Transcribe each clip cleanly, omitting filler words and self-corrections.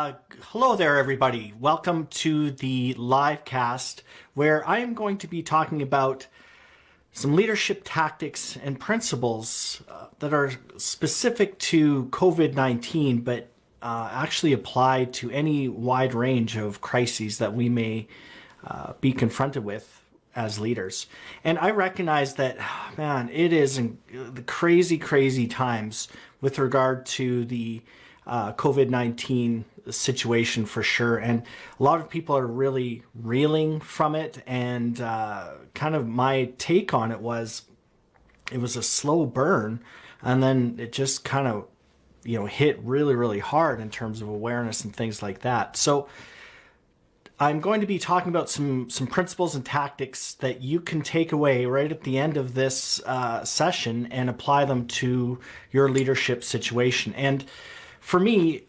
Hello there, everybody. Welcome to the live cast where I am going to be talking about some leadership tactics and principles that are specific to COVID-19, but actually apply to any wide range of crises that we may be confronted with as leaders. And I recognize that, man, it is the crazy, crazy times with regard to the COVID-19 situation for sure. And a lot of people are really reeling from it. And kind of my take on it was a slow burn. And then it just kind of, hit really, really hard in terms of awareness and things like that. So I'm going to be talking about some principles and tactics that you can take away right at the end of this session and apply them to your leadership situation. And for me,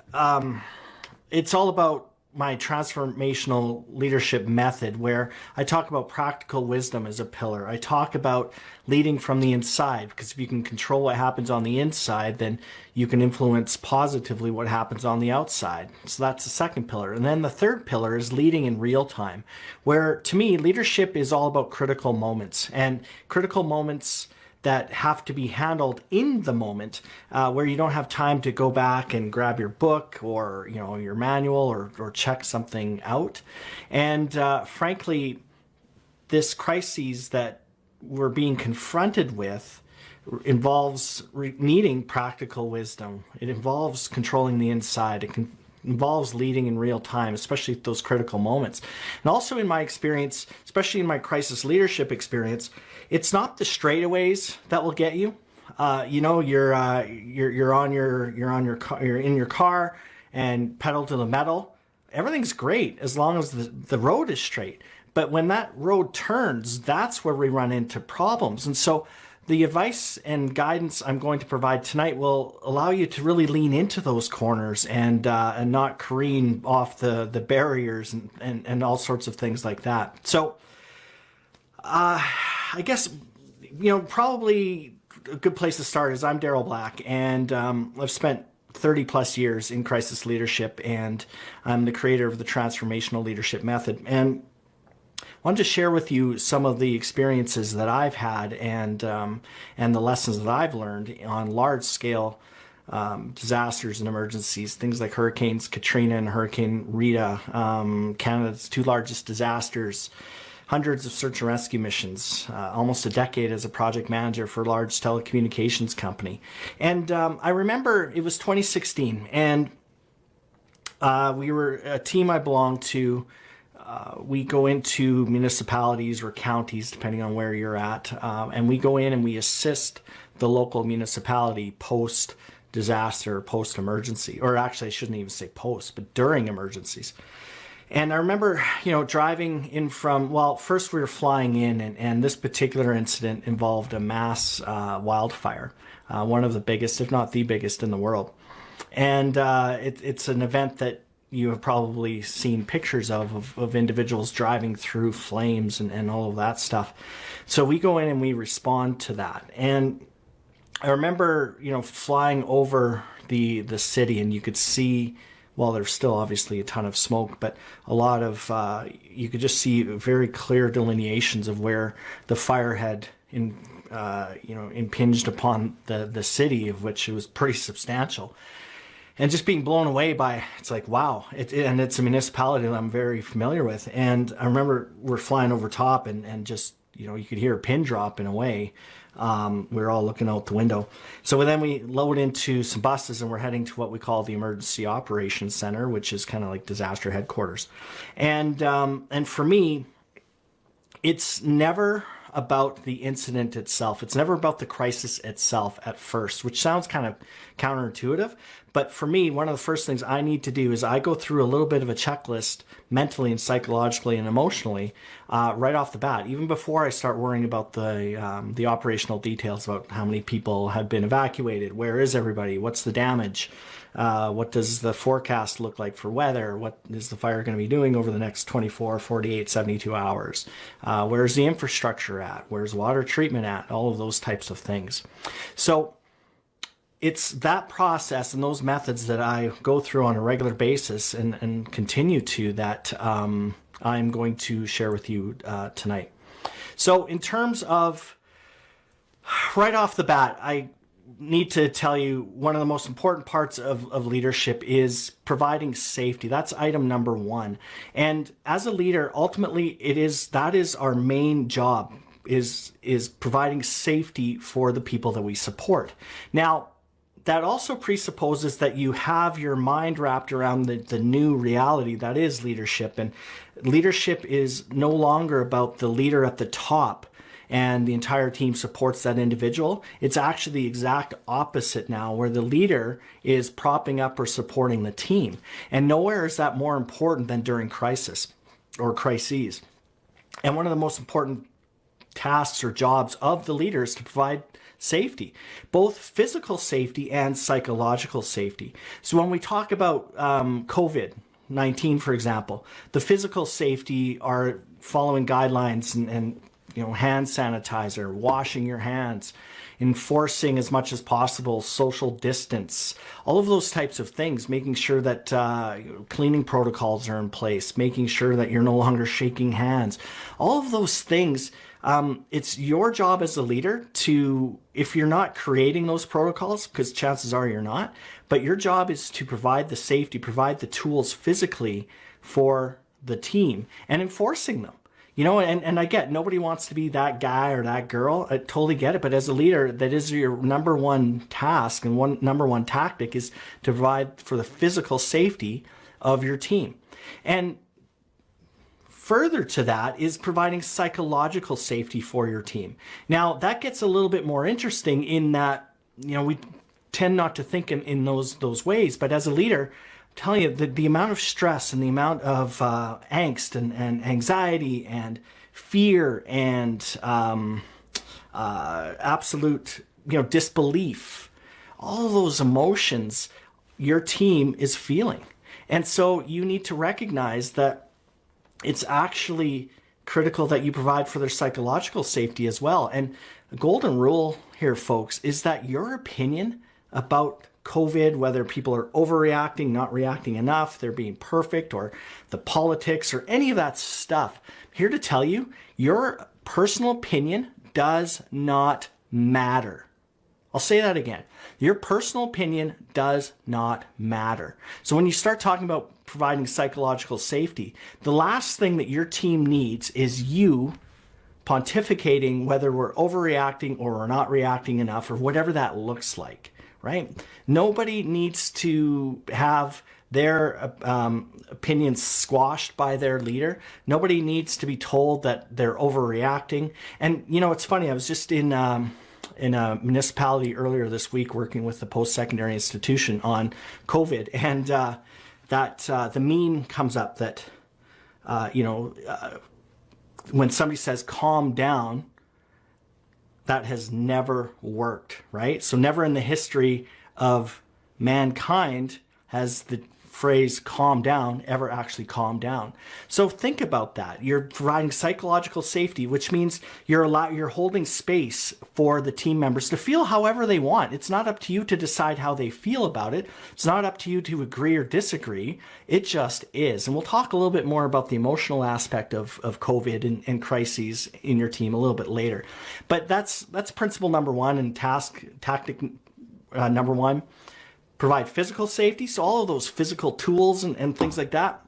it's all about my transformational leadership method, where I talk about practical wisdom as a pillar. I talk about leading from the inside, because if you can control what happens on the inside, then you can influence positively what happens on the outside. So that's the second pillar. And then the third pillar is leading in real time, where to me, leadership is all about critical moments, and critical moments that have to be handled in the moment, where you don't have time to go back and grab your book or your manual or check something out. And frankly, this crisis that we're being confronted with involves needing practical wisdom. It involves controlling the inside. It involves leading in real time, especially at those critical moments. And also in my experience, especially in my crisis leadership experience, it's not the straightaways that will get you. You're in your car and pedal to the metal. Everything's great as long as the road is straight. But when that road turns, that's where we run into problems. And so the advice and guidance I'm going to provide tonight will allow you to really lean into those corners and not careen off the barriers and all sorts of things like that. So I guess, probably a good place to start is I'm Daryl Black, and I've spent 30 plus years in crisis leadership, and I'm the creator of the transformational leadership method. And I wanted to share with you some of the experiences that I've had and the lessons that I've learned on large scale disasters and emergencies, things like Hurricanes Katrina and Hurricane Rita, Canada's two largest disasters, hundreds of search and rescue missions, almost a decade as a project manager for a large telecommunications company. And I remember it was 2016, and we were a team I belonged to. We go into municipalities or counties, depending on where you're at, and we go in and we assist the local municipality post-disaster, post-emergency, or actually I shouldn't even say post, but during emergencies. And I remember, driving in first we were flying in, and this particular incident involved a mass wildfire, one of the biggest, if not the biggest in the world. And it's an event that you have probably seen pictures of individuals driving through flames and all of that stuff. So we go in and we respond to that. And I remember, flying over the city, and you could see, well, there's still obviously a ton of smoke, but a lot of, you could just see very clear delineations of where the fire had impinged upon the city, of which it was pretty substantial. And just being blown away by, it's like, wow. And it's a municipality that I'm very familiar with. And I remember we're flying over top and just, you could hear a pin drop in a way. We were all looking out the window. So then we load into some buses and we're heading to what we call the Emergency Operations Center, which is kind of like disaster headquarters. And for me, it's never about the incident itself. It's never about the crisis itself at first, which sounds kind of counterintuitive. But for me, one of the first things I need to do is I go through a little bit of a checklist mentally and psychologically and emotionally right off the bat, even before I start worrying about the operational details about how many people have been evacuated, where is everybody, what's the damage, what does the forecast look like for weather, what is the fire going to be doing over the next 24, 48, 72 hours, where's the infrastructure at, where's water treatment at, all of those types of things. So it's that process and those methods that I go through on a regular basis and continue to that I'm going to share with you tonight. So in terms of, right off the bat, I need to tell you one of the most important parts of leadership is providing safety. That's item number one. And as a leader, ultimately that is our main job, is providing safety for the people that we support. Now, that also presupposes that you have your mind wrapped around the new reality that is leadership. And leadership is no longer about the leader at the top and the entire team supports that individual. It's actually the exact opposite now, where the leader is propping up or supporting the team. And nowhere is that more important than during crisis or crises. And one of the most important tasks or jobs of the leader is to provide safety, both physical safety and psychological safety. So when we talk about COVID-19, for example, the physical safety are following guidelines and hand sanitizer, washing your hands, enforcing as much as possible social distance, all of those types of things, making sure that cleaning protocols are in place, making sure that you're no longer shaking hands, all of those things. It's your job as a leader to, if you're not creating those protocols, because chances are you're not, but your job is to provide the safety, provide the tools physically for the team and enforcing them. And I get, nobody wants to be that guy or that girl. I totally get it. But as a leader, that is your number one task and number one tactic is to provide for the physical safety of your team. And further to that is providing psychological safety for your team. Now, that gets a little bit more interesting in that, we tend not to think in those ways. But as a leader, I'm telling you, the amount of stress and the amount of angst and anxiety and fear and absolute disbelief, all of those emotions your team is feeling. And so you need to recognize that it's actually critical that you provide for their psychological safety as well. And the golden rule here, folks, is that your opinion about COVID, whether people are overreacting, not reacting enough, they're being perfect, or the politics or any of that stuff, I'm here to tell you, your personal opinion does not matter. I'll say that again. Your personal opinion does not matter. So when you start talking about providing psychological safety, the last thing that your team needs is you pontificating whether we're overreacting or we're not reacting enough or whatever that looks like, right? Nobody needs to have their opinions squashed by their leader. Nobody needs to be told that they're overreacting. And it's funny, I was just in a municipality earlier this week working with the post-secondary institution on COVID, and the meme comes up that when somebody says calm down, that has never worked, right? So never in the history of mankind has the phrase calm down ever actually calmed down. So think about that. You're providing psychological safety, which means you're holding space for the team members to feel however they want. It's not up to you to decide how they feel about it. It's not up to you to agree or disagree. It just is. And we'll talk a little bit more about the emotional aspect of COVID and crises in your team a little bit later. But that's principle number one and tactic number one. Provide physical safety, so all of those physical tools and things like that,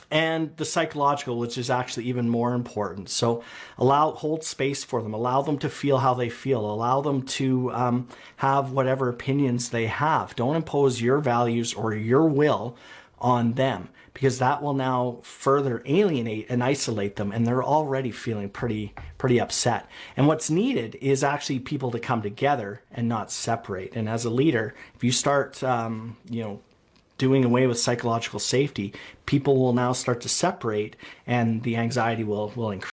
and the psychological, which is actually even more important. So hold space for them, allow them to feel how they feel, allow them to have whatever opinions they have. Don't impose your values or your will on them, because that will now further alienate and isolate them, and they're already feeling pretty upset. And what's needed is actually people to come together and not separate. And as a leader, if you start doing away with psychological safety, people will now start to separate, and the anxiety will increase.